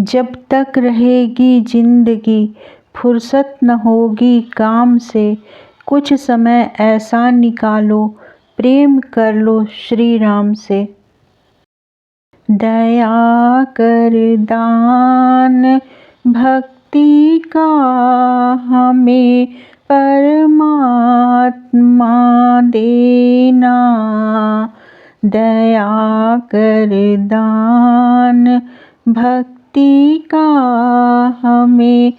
जब तक रहेगी जिंदगी फुर्सत न होगी काम से। कुछ समय ऐसा निकालो, प्रेम कर लो श्री राम से। दया कर दान भक्ति का हमें परमात्मा देना। दया कर दान भक्ति का हमें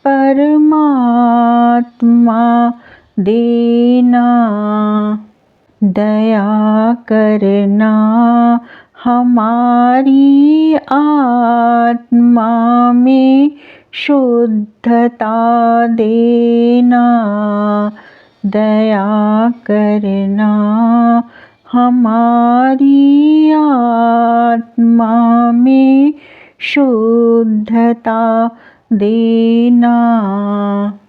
परमात्मा देना। दया करना हमारी आत्मा में शुद्धता देना। दया करना हमारी आत्मा में शुद्धता देना।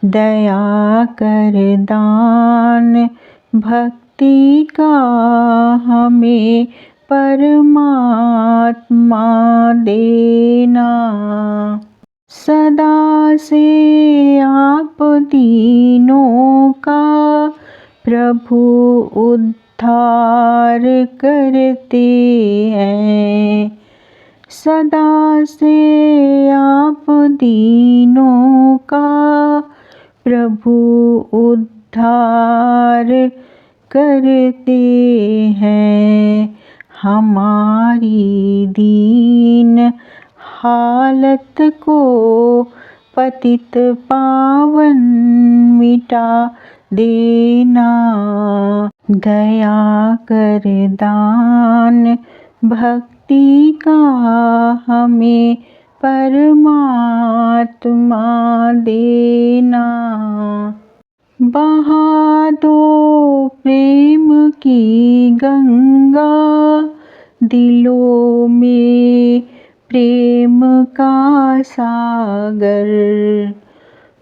दया कर दान भक्ति का हमें परमात्मा देना। सदा से आप दीनों का प्रभु उद्धार करते हैं। सदा से आप दीनों का प्रभु उद्धार करते हैं। हमारी दीन हालत को पतित पावन मिटा देना। दया कर दान भक्ति का हमें परमात्मा देना। बहा दो प्रेम की गंगा दिलों में प्रेम का सागर।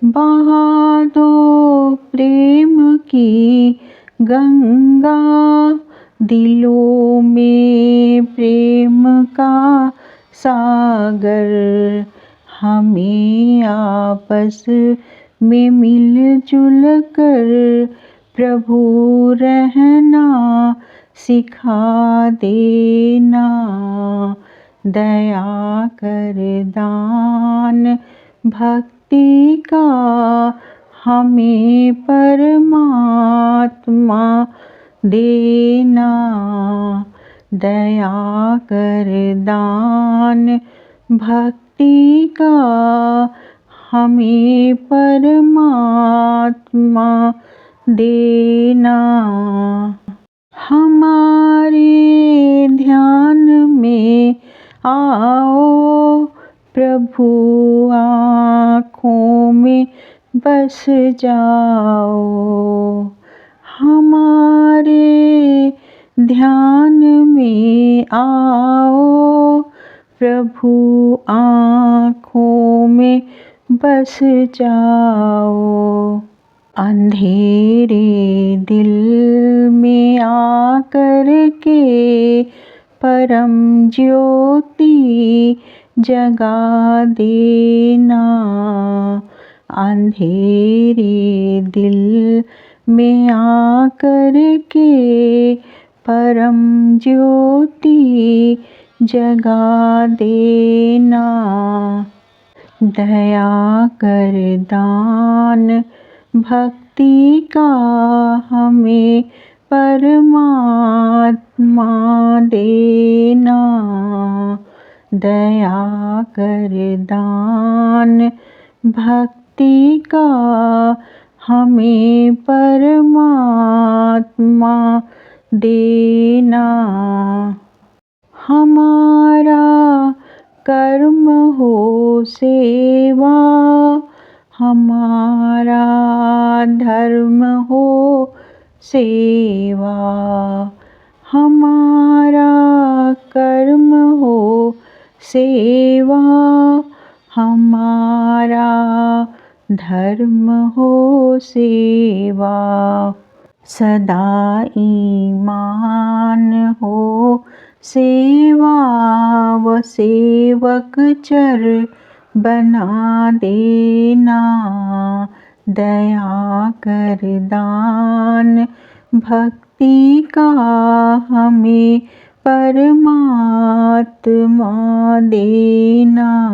बहा दो प्रेम की गंगा दिलों में प्रेम का सागर। हमें आपस में मिलजुल कर प्रभु रहना सिखा देना। दया कर दान भक्ति का हमें परमात्मा देना। दया कर दान भक्ति का हमें परमात्मा देना। हमारे ध्यान में आओ प्रभु आँखों में बस जाओ। हमारे ध्यान में आओ प्रभु आँखों में बस जाओ। अंधेरे दिल में आकर के परम ज्योति जगा देना। अंधेरे दिल में आकर के परम ज्योति जगा देना। दया कर दान भक्ति का हमें परमात्मा देना। दया कर दान भक्ति का हमें परमात्मा देना। हमारा कर्म हो सेवा, हमारा धर्म हो सेवा। हमारा कर्म हो सेवा, हमारा धर्म हो सेवा। सदा ईमान हो सेवा व सेवक चर बना देना। दया कर दान भक्ति का हमें परमात्मा देना।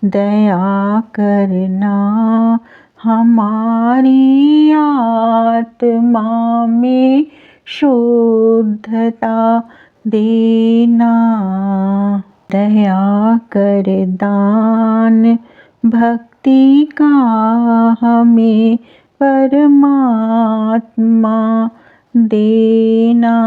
दया करना हमारी आत्मा में शुद्धता देना। दया कर दान भक्ति का हमें परमात्मा देना।